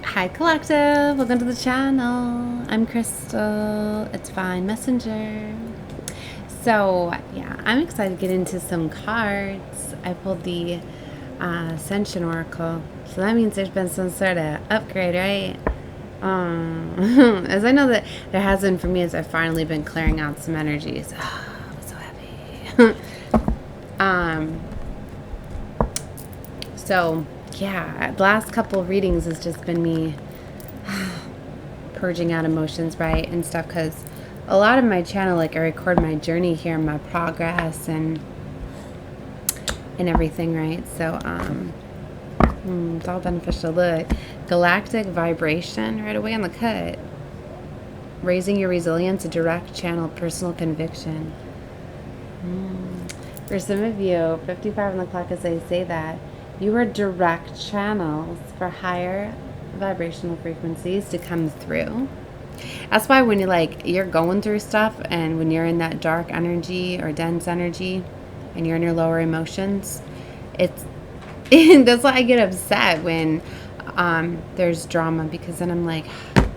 Hi Collective, welcome to the channel. I'm Crystal, it's Fine Messenger. So yeah, I'm excited to get into some cards. I pulled the Ascension Oracle, so that means there's been some sort of upgrade, right? As I know that there has been for me as I've finally been clearing out some energies. I'm so happy. So yeah, the last couple of readings has just been me purging out emotions, right, and stuff, because a lot of my channel, like, I record my journey here, my progress, and everything, right? So it's all beneficial. Look, galactic vibration right away on the cut. Raising your resilience, a direct channel, personal conviction. For some of you, 55 on the clock, as I say that, you are direct channels for higher vibrational frequencies to come through. That's why when you're going through stuff, and when you're in that dark energy or dense energy and you're in your lower emotions, it's that's why I get upset when there's drama, because then I'm like,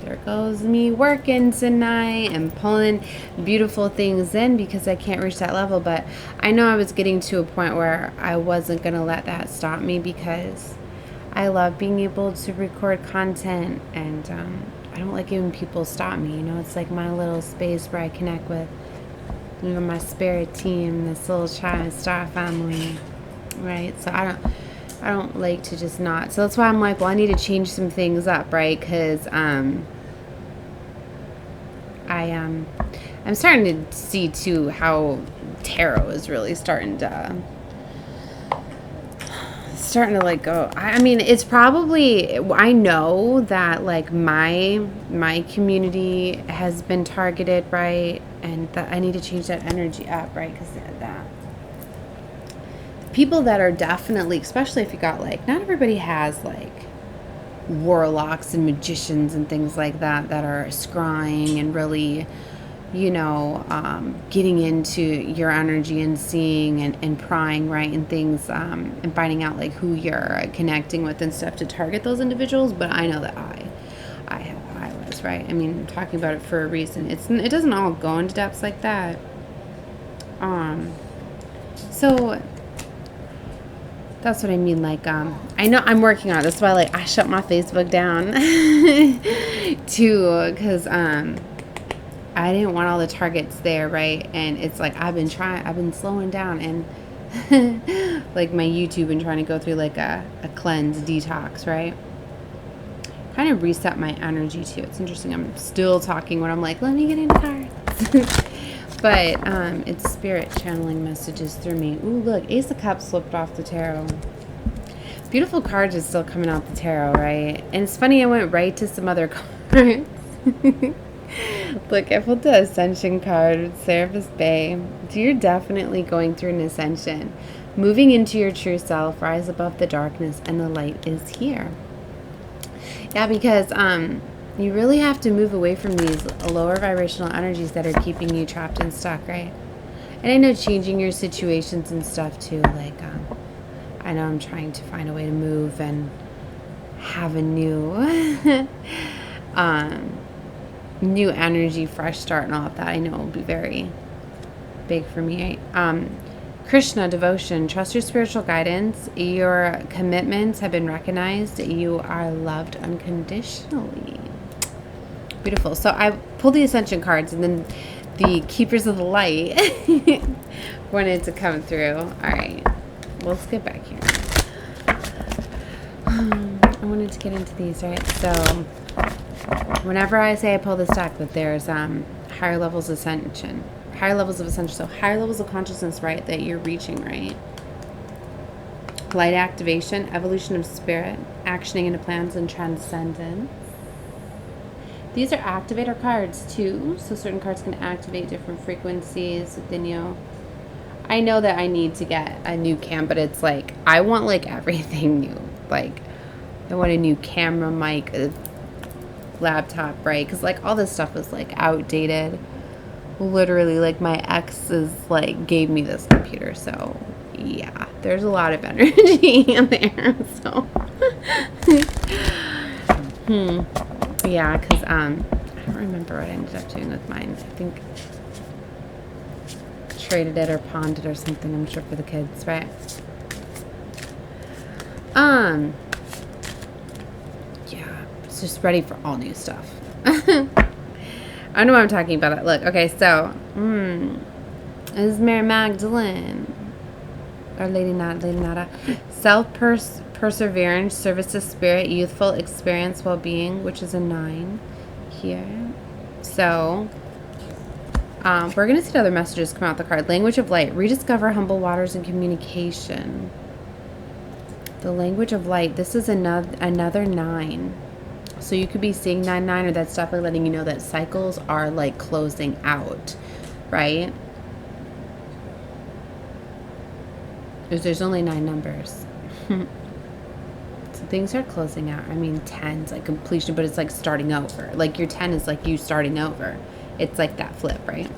there goes me working tonight and pulling beautiful things in because I can't reach that level. But I know I was getting to a point where I wasn't going to let that stop me, because I love being able to record content, and I don't like when people stop me. It's like my little space where I connect with my spirit team, this little child star family, right? So I don't like to just not. So that's why I'm like, well, I need to change some things up, right? Because I'm starting to see too how tarot is really starting to like go. I mean, it's probably, I know that like my community has been targeted, right? And that I need to change that energy up, right? Because that people that are definitely, especially if you got like, not everybody has like warlocks and magicians and things like that are scrying and really, getting into your energy and seeing and prying, right, and things, and finding out like who you're connecting with and stuff to target those individuals. But I know that I was, right? I mean, I'm talking about it for a reason. It doesn't all go into depths like that. So that's what I mean. Like, I know I'm working on it. That's why, like, I shut my Facebook down too, because I didn't want all the targets there, right? And it's like I've been slowing down, and like my YouTube, and trying to go through like a cleanse, detox, right? Kind of reset my energy too. It's interesting. I'm still talking when I'm like, let me get into cards. But it's spirit channeling messages through me. Ooh, look, Ace of Cups slipped off the tarot. Beautiful cards is still coming out the tarot, right? And it's funny, I went right to some other cards. Look, I pulled the Ascension card, Serapis Bay. So you're definitely going through an ascension. Moving into your true self, rise above the darkness, and the light is here. Yeah, because you really have to move away from these lower vibrational energies that are keeping you trapped and stuck, right? And I know changing your situations and stuff too. Like, I know I'm trying to find a way to move and have a new, new energy, fresh start, and all of that. I know will be very big for me. Krishna, devotion, trust your spiritual guidance. Your commitments have been recognized. You are loved unconditionally. Beautiful. So I pulled the Ascension cards, and then the Keepers of the Light wanted to come through. All right, let's get back here. I wanted to get into these, right? So whenever I say I pull this deck, that there's higher levels of ascension. Higher levels of ascension. So higher levels of consciousness, right, that you're reaching, right? Light activation, evolution of spirit, actioning into plans, and transcendence. These are activator cards too, so certain cards can activate different frequencies within you. I know that I need to get a new cam, but it's like, I want like everything new. Like, I want a new camera, mic, a laptop, right? Because like all this stuff is like outdated. Literally, like my ex is like gave me this computer, so yeah, there's a lot of energy in there. So Yeah, because I don't remember what I ended up doing with mine. I think traded it or pawned it or something, I'm sure, for the kids, right? Yeah, it's just ready for all new stuff. I know what I'm talking about. Look, okay, so, this is Mary Magdalene. Or Lady Nada. Perseverance, service to spirit, youthful experience, well-being, which is a 9 here. So, we're going to see other messages come out the card. Language of light. Rediscover humble waters and communication. The language of light. This is another 9. So you could be seeing 9-9, or that's definitely letting you know that cycles are like closing out, right? Because there's only 9 numbers. So things are closing out. I mean, 10's like completion, but it's like starting over. Like your 10 is like you starting over. It's like that flip, right?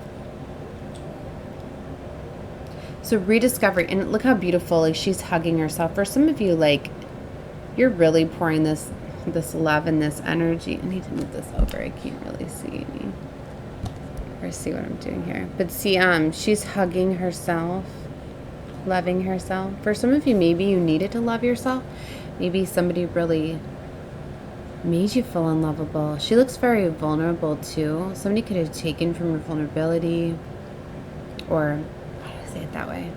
So rediscovery, and look how beautiful, like she's hugging herself. For some of you, like you're really pouring this love and this energy. I need to move this over. I can't really see me or see what I'm doing here. But see, she's hugging herself, loving herself. For some of you, maybe you needed to love yourself. Maybe somebody really made you feel unlovable. She looks very vulnerable too. Somebody could have taken from her vulnerability, or why do I say it that way?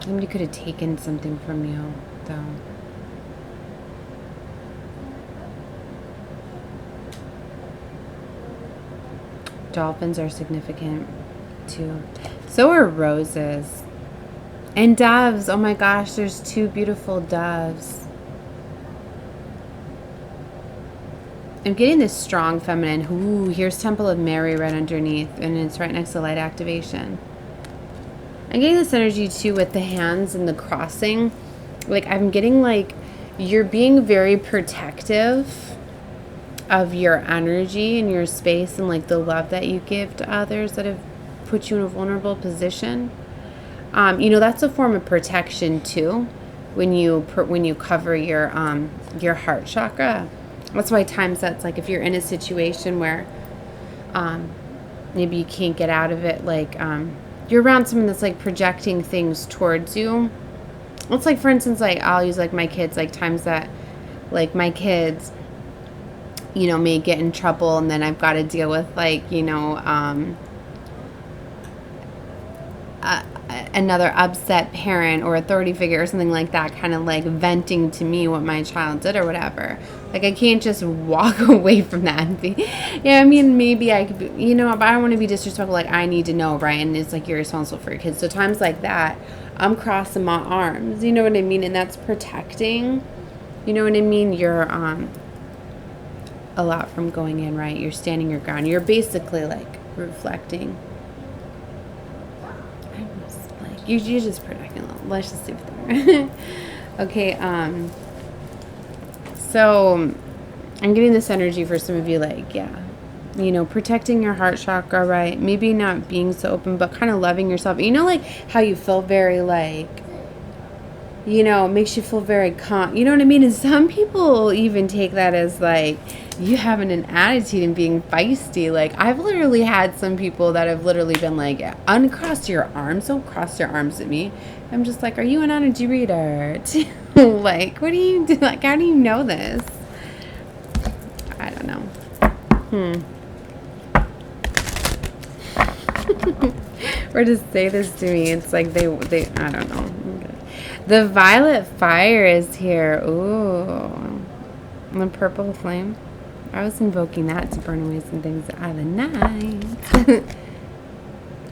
Somebody could have taken something from you, though. Dolphins are significant too. So are roses. And doves. Oh my gosh, there's 2 beautiful doves. I'm getting this strong feminine. Ooh, here's Temple of Mary right underneath. And it's right next to light activation. I'm getting this energy too with the hands and the crossing. Like I'm getting like you're being very protective of your energy and your space and like the love that you give to others that have put you in a vulnerable position. You know, that's a form of protection too, when you cover your heart chakra. That's why times that's like if you're in a situation where maybe you can't get out of it, like you're around someone that's like projecting things towards you. It's like, for instance, like I'll use like my kids, like times that like my kids, you know, may get in trouble, and then I've got to deal with like, you know, another upset parent or authority figure or something like that, kind of like venting to me what my child did or whatever. Like I can't just walk away from that and be, yeah, I mean, maybe I could be, you know, but I don't want to be disrespectful. Like I need to know, right? And it's like you're responsible for your kids. So times like that, I'm crossing my arms, you know what I mean? And that's protecting, you know what I mean? You're a lot from going in, right? You're standing your ground. You're basically like reflecting. You're just protecting a little. Let's just leave it there. Okay, so I'm getting this energy for some of you, like, yeah, you know, protecting your heart chakra, right? Maybe not being so open, but kind of loving yourself. You know, like how you feel very like, you know, it makes you feel very calm. You know what I mean? And some people even take that as like you having an attitude and being feisty. Like I've literally had some people that have literally been like, uncross your arms, don't cross your arms at me. I'm just like, are you an energy reader? Like, what do you do? Like, how do you know this? I don't know. Or just say this to me. It's like they I don't know. The violet fire is here. Ooh. The purple flame. I was invoking that to burn away some things out of the night.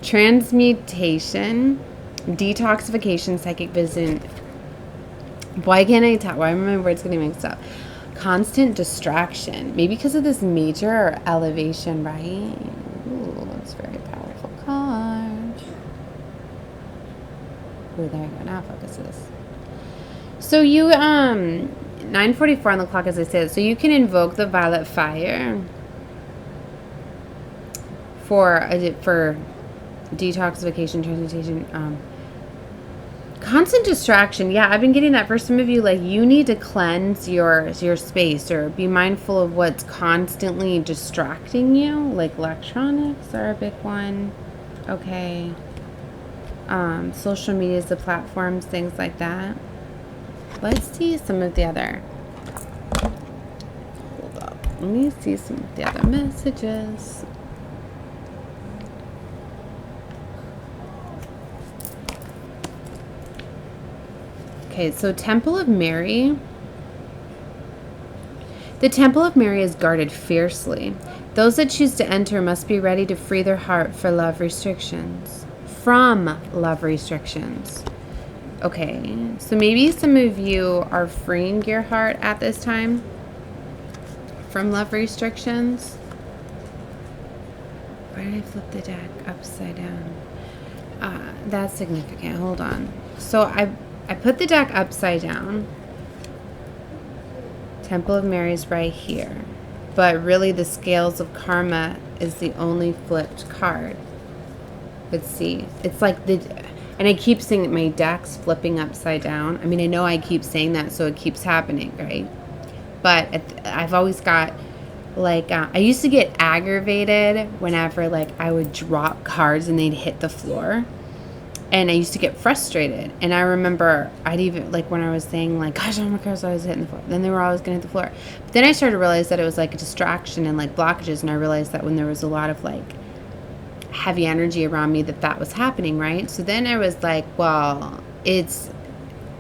Transmutation. Detoxification. Psychic vision. Why can't I tell? Why are my words getting mixed up? Constant distraction. Maybe because of this major elevation, right? Ooh, that's a very powerful card. Oh, there you go. Now focuses. So you, 9:44 on the clock, as I said. So you can invoke the violet fire for detoxification, transmutation, Constant distraction. Yeah, I've been getting that for some of you. Like, you need to cleanse your space, or be mindful of what's constantly distracting you. Like, electronics are a big one. Okay. Social media, the platforms, things like that. Let's see some of the other. Hold up. Let me see some of the other messages. Okay, so Temple of Mary. The Temple of Mary is guarded fiercely. Those that choose to enter must be ready to free their heart for love restrictions. From love restrictions. Okay, so maybe some of you are freeing your heart at this time from love restrictions. Why did I flip the deck upside down? That's significant. Hold on. So I put the deck upside down. Temple of Mary's right here. But really the Scales of Karma is the only flipped card. Let's see. It's like and I keep saying that my deck's flipping upside down. I mean, I know I keep saying that, so it keeps happening, right? But I've always got, like, I used to get aggravated whenever, like, I would drop cards and they'd hit the floor. And I used to get frustrated. And I remember I'd even, like, when I was saying, like, gosh, all my cards always hitting the floor. Then they were always going to hit the floor. But then I started to realize that it was, like, a distraction and, like, blockages. And I realized that when there was a lot of, like, heavy energy around me, that was happening, right? So then I was like, well, it's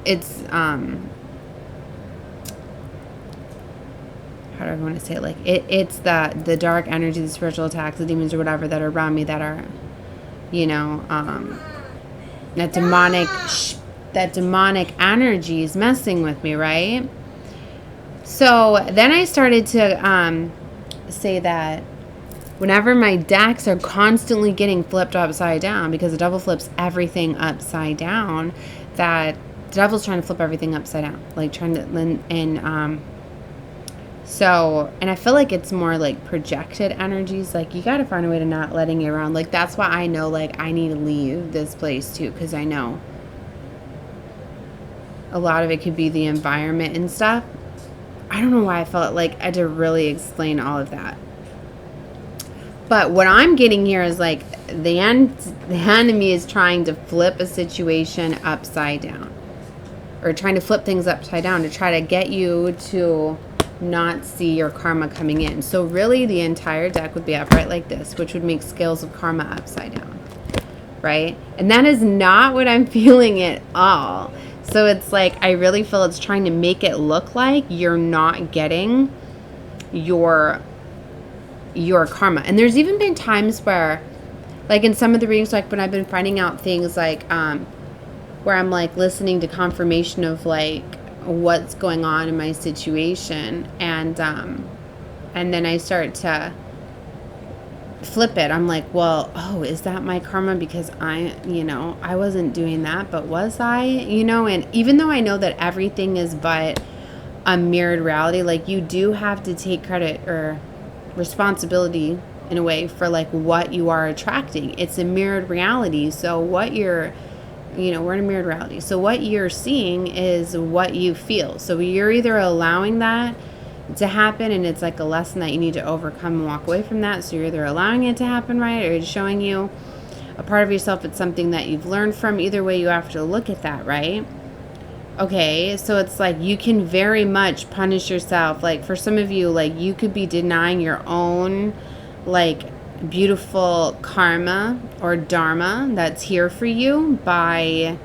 how do I want to say it? Like, it's the dark energy, the spiritual attacks, the demons or whatever that are around me that are, you know, that demonic energy is messing with me, right? So then I started to say that whenever my decks are constantly getting flipped upside down, because the devil flips everything upside down, that the devil's trying to flip everything upside down, like trying to, and I feel like it's more like projected energies. Like, you got to find a way to not letting it around. Like, that's why I know, like, I need to leave this place too, because I know a lot of it could be the environment and stuff. I don't know why I felt like I had to really explain all of that. But what I'm getting here is, like, the enemy is trying to flip a situation upside down, or trying to flip things upside down to try to get you to not see your karma coming in. So really the entire deck would be upright like this, which would make Scales of Karma upside down, right? And that is not what I'm feeling at all. So it's like, I really feel it's trying to make it look like you're not getting your karma. And there's even been times where, like, in some of the readings, like when I've been finding out things, like where I'm, like, listening to confirmation of, like, what's going on in my situation, and then I start to flip it. I'm like, well, oh, is that my karma? Because I wasn't doing that, but was I? And even though I know that everything is but a mirrored reality, like, you do have to take credit or responsibility in a way for, like, what you are attracting. It's a mirrored reality. So what you're, we're in a mirrored reality. So what you're seeing is what you feel. So you're either allowing that to happen, and it's like a lesson that you need to overcome and walk away from that. So you're either allowing it to happen, right? Or it's showing you a part of yourself. It's something that you've learned from. Either way, you have to look at that, right? Okay, so it's like you can very much punish yourself. Like, for some of you, like, you could be denying your own, like, beautiful karma or dharma that's here for you by,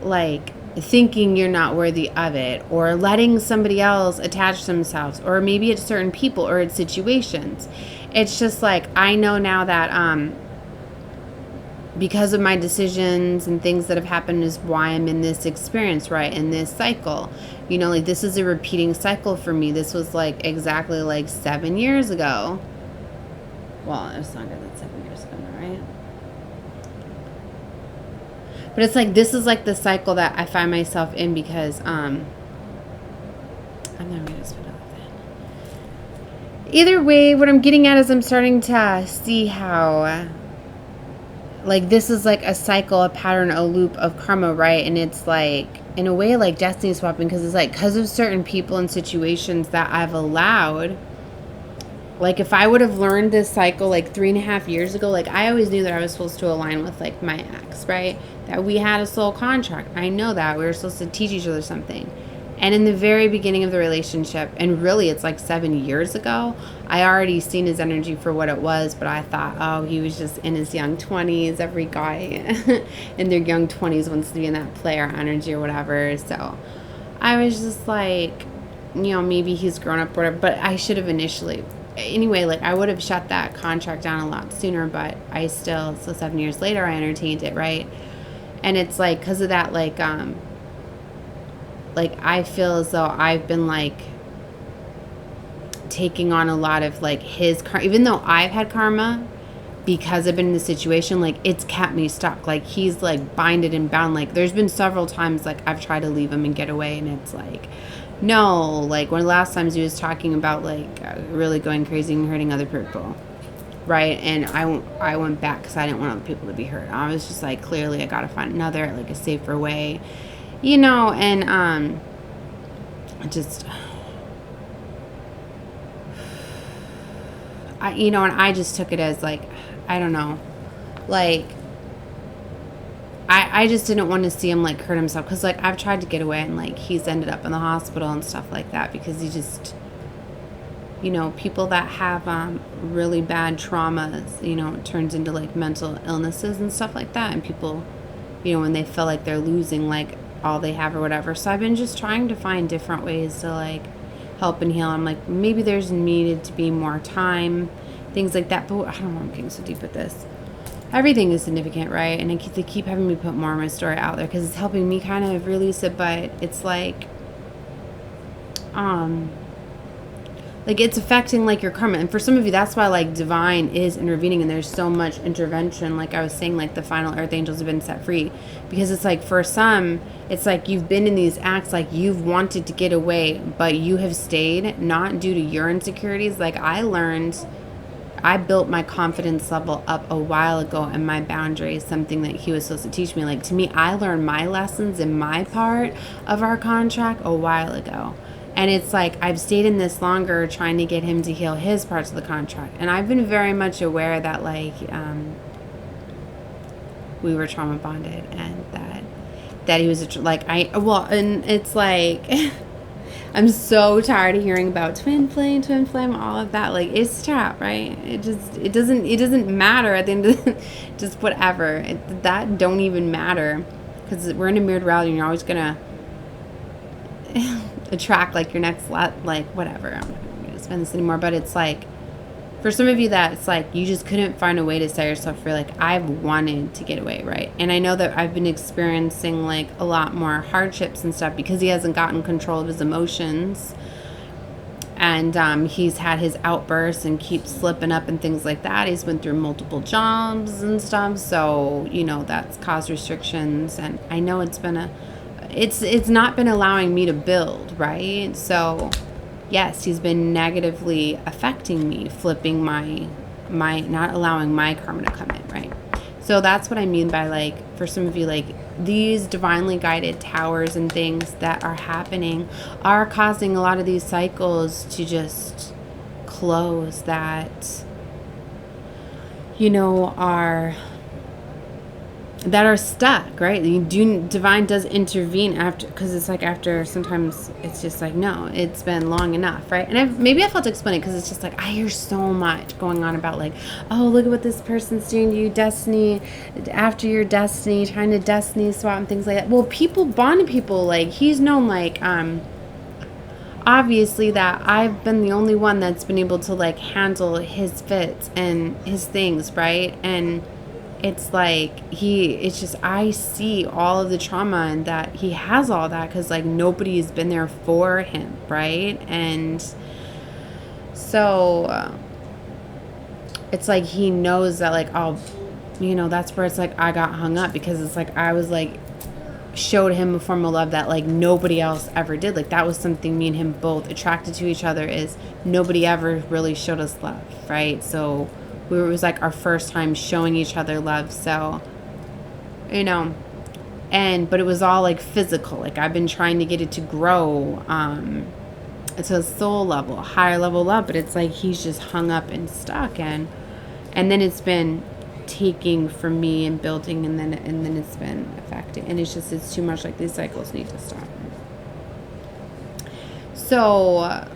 like, thinking you're not worthy of it, or letting somebody else attach themselves, or maybe it's certain people or it's situations. It's just like, I know now that because of my decisions and things that have happened is why I'm in this experience, right? In this cycle. Like, this is a repeating cycle for me. This was, like, exactly, like, 7 years ago. Well, it was longer than 7 years ago, right? But it's like, this is, like, the cycle that I find myself in, because I'm not going to spit out that. Either way, what I'm getting at is I'm starting to see how like this is like a cycle, a pattern, a loop of karma, right? And it's like, in a way, like destiny swapping, because it's like, because of certain people and situations that I've allowed. Like, if I would have learned this cycle like 3.5 years ago, like, I always knew that I was supposed to align with like my ex, right? That we had a soul contract. I know that we were supposed to teach each other something. And in the very beginning of the relationship, and really it's like 7 years ago, I already seen his energy for what it was, but I thought, oh, he was just in his young 20s. Every guy in their young 20s wants to be in that player energy or whatever. So I was just like, maybe he's grown up or whatever, but I should have initially. Anyway, like, I would have shut that contract down a lot sooner, but I still, so 7 years later, I entertained it, right? And it's like, because of that, like I feel as though I've been like taking on a lot of like his karma, even though I've had karma because I've been in the situation, like it's kept me stuck. Like he's like binded and bound. Like there's been several times like I've tried to leave him and get away, and it's like, no, like one of the last times he was talking about like really going crazy and hurting other people, right? And I went back because I didn't want other people to be hurt. I was just like, clearly I gotta find another, like a safer way. And just, and I just took it as like, I don't know, like, I just didn't want to see him like hurt himself, because like I've tried to get away and like he's ended up in the hospital and stuff like that, because he just, people that have really bad traumas, it turns into like mental illnesses and stuff like that, and people, when they feel like they're losing like all they have or whatever. So I've been just trying to find different ways to like help and heal. I'm like, maybe there's needed to be more time, things like that. But I don't know, I'm getting so deep with this. Everything is significant, right? And they keep having me put more of my story out there because it's helping me kind of release it. But it's like it's affecting like your karma. And for some of you, that's why like divine is intervening, and there's so much intervention. Like I was saying, like the final earth angels have been set free, because it's like for some, it's like you've been in these acts, like you've wanted to get away, but you have stayed, not due to your insecurities. Like I built my confidence level up a while ago, and my boundaries, something that he was supposed to teach me. Like to me, I learned my lessons in my part of our contract a while ago. And it's like I've stayed in this longer trying to get him to heal his parts of the contract. And I've been very much aware that like we were trauma bonded, and that he was and it's like I'm so tired of hearing about twin flame, all of that. Like it's crap, right? It doesn't matter at the end of the, just whatever. That don't even matter, because we're in a mirrored reality, and you're always gonna attract like your next like whatever. I'm not going to spend this anymore, but it's like for some of you that it's like you just couldn't find a way to set yourself free. Like I've wanted to get away, right? And I know that I've been experiencing like a lot more hardships and stuff because he hasn't gotten control of his emotions, and he's had his outbursts and keeps slipping up and things like that. He's been through multiple jobs and stuff, so that's caused restrictions. And I know it's not been allowing me to build, right? So yes, he's been negatively affecting me, flipping my not allowing my karma to come in, right? So that's what I mean by like, for some of you, like these divinely guided towers and things that are happening are causing a lot of these cycles to just close, that are stuck, right? Divine does intervene after, because it's like after sometimes it's just like, no, it's been long enough, right? And maybe I felt to explain it, because it's just like I hear so much going on about like, oh, look at what this person's doing to you, destiny after your destiny, trying to destiny swap and things like that. Well, people bond to people, like he's known like obviously that I've been the only one that's been able to like handle his fits and his things, right? And it's like I see all of the trauma, and that he has all that because like nobody's been there for him, right? And so it's like he knows that like, oh, that's where it's like I got hung up, because it's like I was like showed him a form of love that like nobody else ever did. Like that was something me and him both attracted to each other, is nobody ever really showed us love, right? So it was like our first time showing each other love. So, you know, but it was all like physical. Like I've been trying to get it to grow to a soul level, higher level love, but it's like he's just hung up and stuck, and then it's been taking from me and building, and then it's been affecting, and it's too much. Like these cycles need to stop. So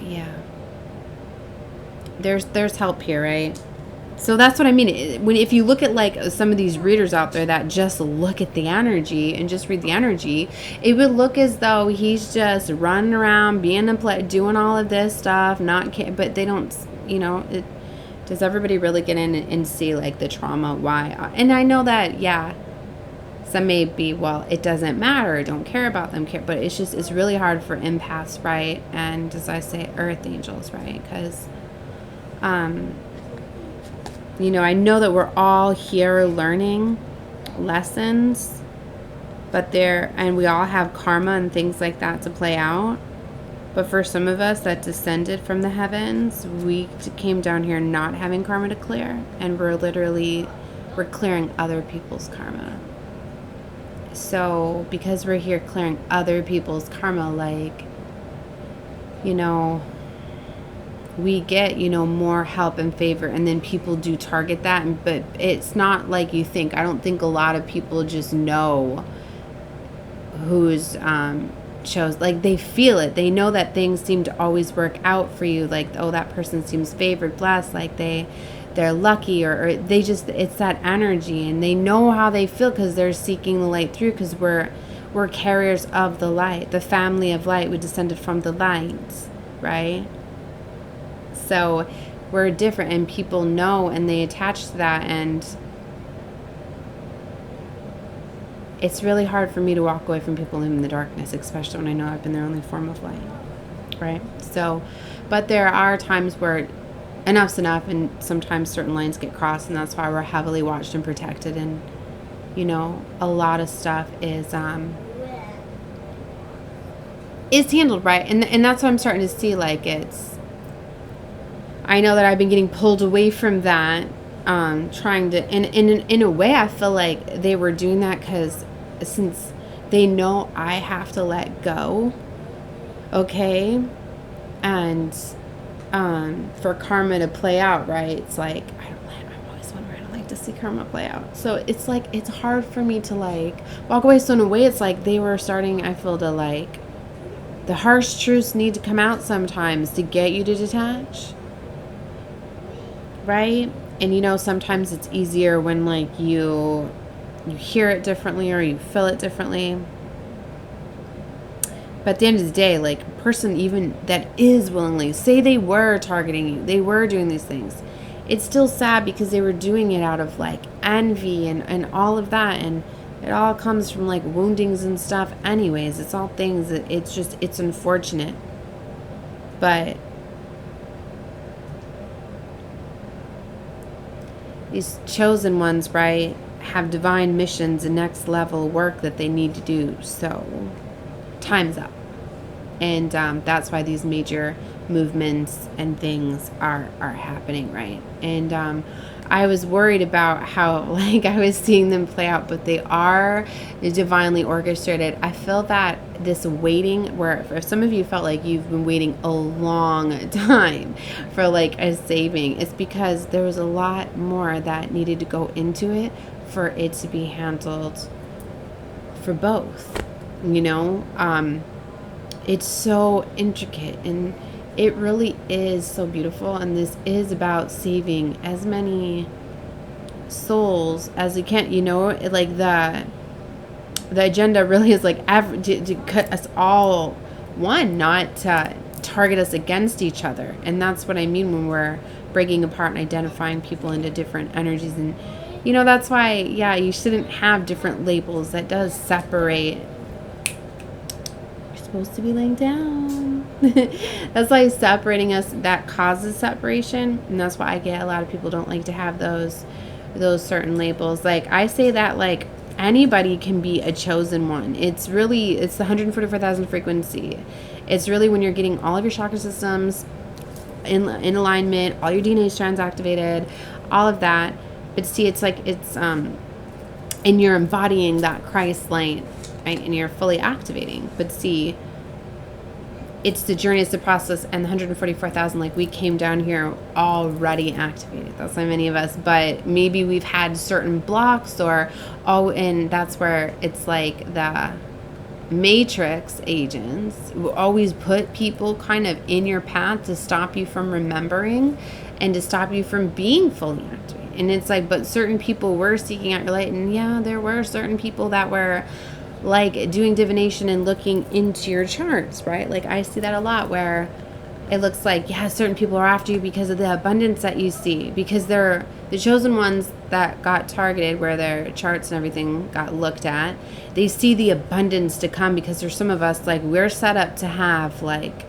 yeah, there's help here, right? So that's what I mean. If you look at like some of these readers out there that just look at the energy and just read the energy, it would look as though he's just running around, being doing all of this stuff, but they don't, does everybody really get in and see like the trauma? Why? And I know that, yeah, some may be, well, it doesn't matter, don't care about them, but it's really hard for empaths, right? And as I say, earth angels, right? Because, I know that we're all here learning lessons, and we all have karma and things like that to play out. But for some of us that descended from the heavens, we came down here not having karma to clear, and we're clearing other people's karma. So because we're here clearing other people's karma, like, we get, more help and favor, and then people do target that, but it's not like you think. I don't think a lot of people just know who's chose, like they feel it. They know that things seem to always work out for you, like, oh, that person seems favored, blessed, like they're lucky, or they just, it's that energy, and they know how they feel because they're seeking the light through, because we're carriers of the light, the family of light. We descended from the light, right? So we're different, and people know, and they attach to that, and it's really hard for me to walk away from people in the darkness, especially when I know I've been their only form of light, right? So, but there are times where enough's enough, and sometimes certain lines get crossed, and that's why we're heavily watched and protected, and, a lot of stuff is handled right, and that's what I'm starting to see, like, I know that I've been getting pulled away from that, trying to, and in a way, I feel like they were doing that because since they know I have to let go, okay, and for karma to play out, right? It's like I'm always wondering, I don't like to see karma play out. So it's like it's hard for me to like walk away. So in a way, it's like they were starting, I feel, to like the harsh truths need to come out sometimes to get you to detach. Right? And sometimes it's easier when like you hear it differently or you feel it differently. But at the end of the day, like a person even that is willingly, say they were targeting you, they were doing these things, it's still sad because they were doing it out of like envy and all of that, and it all comes from like woundings and stuff anyways. It's all things that it's unfortunate. But these chosen ones, right, have divine missions and next level work that they need to do. So time's up. And that's why these major movements and things are happening, right? And I was worried about how, like, I was seeing them play out, but they are divinely orchestrated. I feel that this waiting, where if some of you felt like you've been waiting a long time for like a saving, it's because there was a lot more that needed to go into it for it to be handled for both, it's so intricate, and it really is so beautiful, and this is about saving as many souls as we can. Like the agenda really is like to cut us all one, not to target us against each other. And that's what I mean when we're breaking apart and identifying people into different energies. And that's why, yeah, you shouldn't have different labels. That does separate. Supposed to be laying down. That's why separating us, that causes separation, and that's why I get a lot of people don't like to have those certain labels. Like I say that like anybody can be a chosen one. It's the 144,000 frequency. It's really when you're getting all of your chakra systems in alignment, all your DNA strands activated, all of that. But see, it's like and you're embodying that Christ light, right? And you're fully activating. But see, it's the journey, it's the process, and the 144,000, like, we came down here already activated. That's not many of us, but maybe we've had certain blocks and that's where it's like the matrix agents will always put people kind of in your path to stop you from remembering and to stop you from being fully activated. And it's like, but certain people were seeking out your light, and yeah, there were certain people that were like doing divination and looking into your charts, right? Like, I see that a lot where it looks like, yeah, certain people are after you because of the abundance that you see, because they're the chosen ones that got targeted, where their charts and everything got looked at. They see the abundance to come, because there's some of us, like, we're set up to have like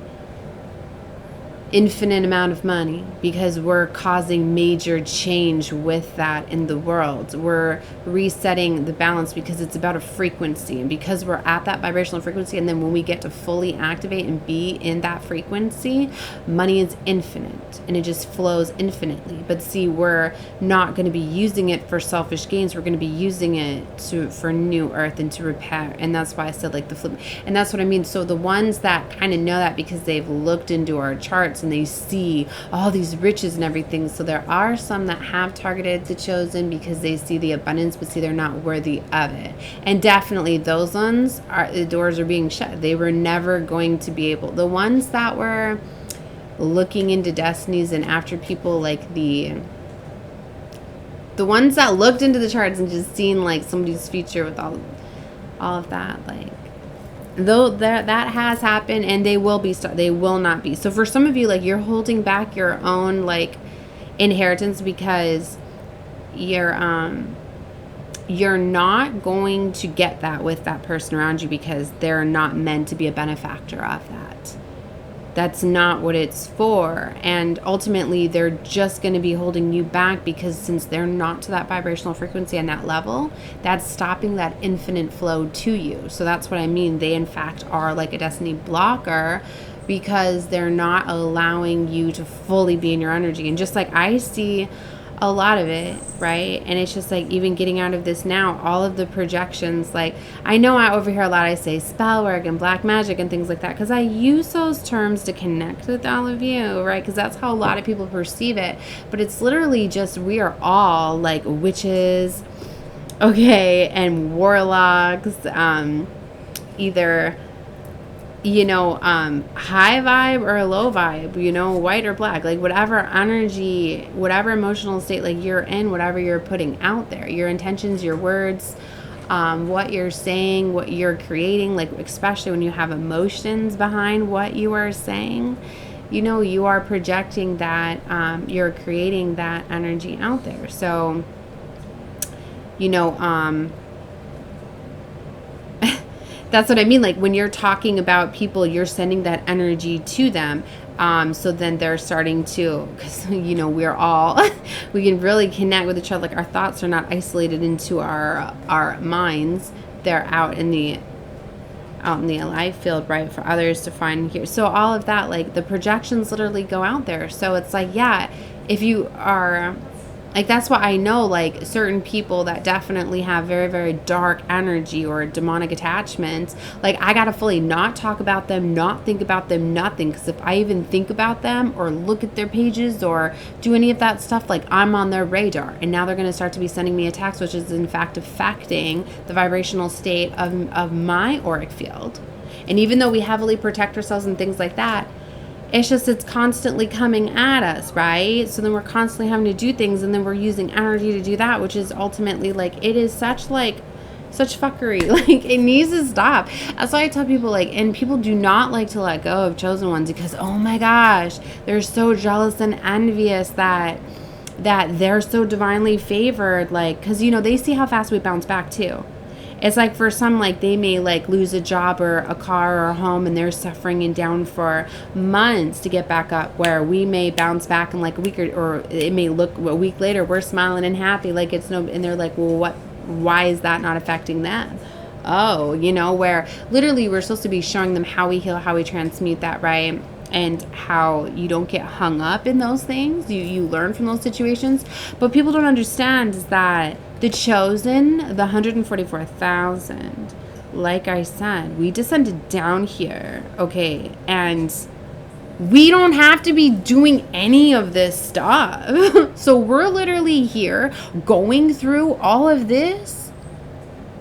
infinite amount of money, because we're causing major change with that in the world. We're resetting the balance, because it's about a frequency, and because we're at that vibrational frequency, and then when we get to fully activate and be in that frequency, money is infinite and it just flows infinitely. But see, we're not going to be using it for selfish gains. We're going to be using it for new earth and to repair. And that's why I said, like, the flip. And that's what I mean. So the ones that kind of know that, because they've looked into our charts and they see all these riches and everything. So there are some that have targeted the chosen because they see the abundance, but see, they're not worthy of it. And definitely those ones, the doors are being shut. They were never going to be able. The ones that were looking into destinies and after people, like the ones that looked into the charts and just seen like somebody's future with all of that, like, though that has happened, and they will not be. So for some of you, like, you're holding back your own like inheritance because you're not going to get that with that person around you, because they're not meant to be a benefactor of that. That's not what it's for. And ultimately, they're just going to be holding you back, because since they're not to that vibrational frequency and that level, that's stopping that infinite flow to you. So that's what I mean. They, in fact, are like a destiny blocker, because they're not allowing you to fully be in your energy. And just like I see a lot of it, right? And it's just like, even getting out of this now, all of the projections, like, I know I overhear a lot, I say spell work and black magic and things like that, because I use those terms to connect with all of you, right? Because that's how a lot of people perceive it. But it's literally just, we are all like witches, okay, and warlocks, either, high vibe or low vibe, white or black, like whatever energy, whatever emotional state like you're in, whatever you're putting out there, your intentions, your words, what you're saying, what you're creating, like, especially when you have emotions behind what you are saying, you are projecting that, you're creating that energy out there. So, that's what I mean. Like, when you're talking about people, you're sending that energy to them. So then they're starting to, because, we're all, we can really connect with each other. Like, our thoughts are not isolated into our minds. They're out in the alive field, right, for others to find here. So all of that, like, the projections literally go out there. So it's like, yeah, if you are, like, that's why I know, like, certain people that definitely have very, very dark energy or demonic attachments, like, I gotta fully not talk about them, not think about them, nothing. Because if I even think about them or look at their pages or do any of that stuff, like, I'm on their radar. And now they're gonna start to be sending me attacks, which is in fact affecting the vibrational state of my auric field. And even though we heavily protect ourselves and things like that, it's constantly coming at us, right? So then we're constantly having to do things, and then we're using energy to do that, which is ultimately, like, it is such fuckery. Like, it needs to stop. That's why I tell people, like, and people do not like to let go of chosen ones, because, oh my gosh, they're so jealous and envious that they're so divinely favored, like, because, they see how fast we bounce back too. It's like, for some, like, they may like lose a job or a car or a home, and they're suffering and down for months to get back up, where we may bounce back in like a week, or it may look a week later we're smiling and happy, like it's no, and they're like, well, why is that not affecting them? Oh, where literally we're supposed to be showing them how we heal, how we transmute that, right? and how you don't get hung up in those things. You learn from those situations. But people don't understand is that the chosen, the 144,000, like I said, we descended down here, okay? And we don't have to be doing any of this stuff. So we're literally here going through all of this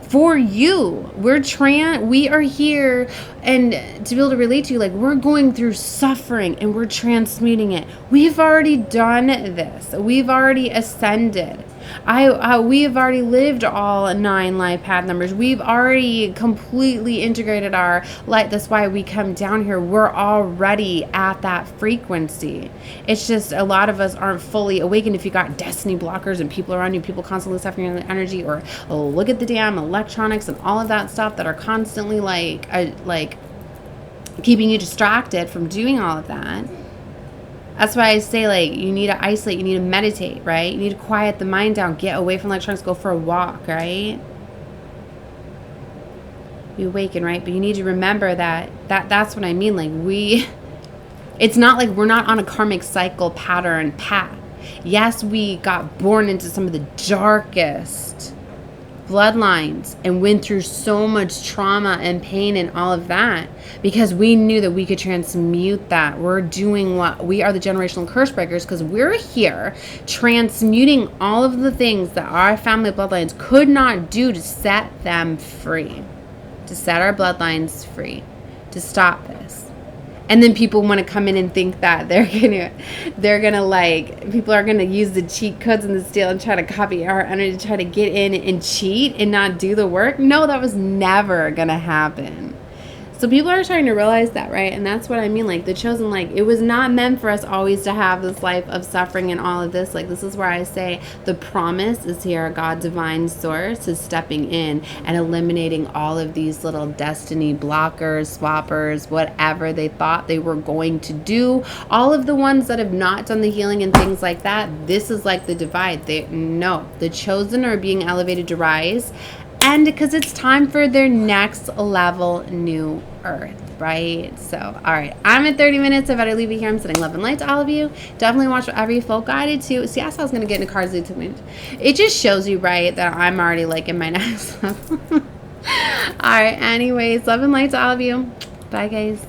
for you. We are here, and to be able to relate to you, like, we're going through suffering and we're transmuting it. We've already done this. We've already ascended. We have already lived all 9 life path numbers. We've already completely integrated our light. That's why we come down here. We're already at that frequency. It's just a lot of us aren't fully awakened. If you got destiny blockers and people around you, people constantly suffering the energy, or look at the damn electronics and all of that stuff that are constantly like keeping you distracted from doing all of that. That's why I say, like, you need to isolate, you need to meditate, right? You need to quiet the mind down, get away from electronics, go for a walk, right? You awaken, right? But you need to remember that's what I mean. Like, it's not like we're not on a karmic cycle pattern path. Yes, we got born into some of the darkest bloodlines and went through so much trauma and pain and all of that because we knew that we could transmute that. We are the generational curse breakers because we're here transmuting all of the things that our family bloodlines could not do to set them free, to set our bloodlines free, to stop this. And then people want to come in and think that they're gonna like, people are gonna use the cheat codes and the steal and try to copy our energy to try to get in and cheat and not do the work. No, that was never gonna happen. So people are starting to realize that, right? And that's what I mean, like, the chosen, like, it was not meant for us always to have this life of suffering and all of this. Like, this is where I say the promise is here. God, divine source, is stepping in and eliminating all of these little destiny blockers, swappers, whatever they thought they were going to do. All of the ones that have not done the healing and things like that, this is like the divide. The chosen are being elevated to rise. And because it's time for their next level new earth, right? So, all right, I'm at 30 minutes. I better leave it here. I'm sending love and light to all of you. Definitely watch whatever you felt guided to. See, I said I was going to get into cards. It just shows you, right, that I'm already like in my next level. All right, anyways, love and light to all of you. Bye, guys.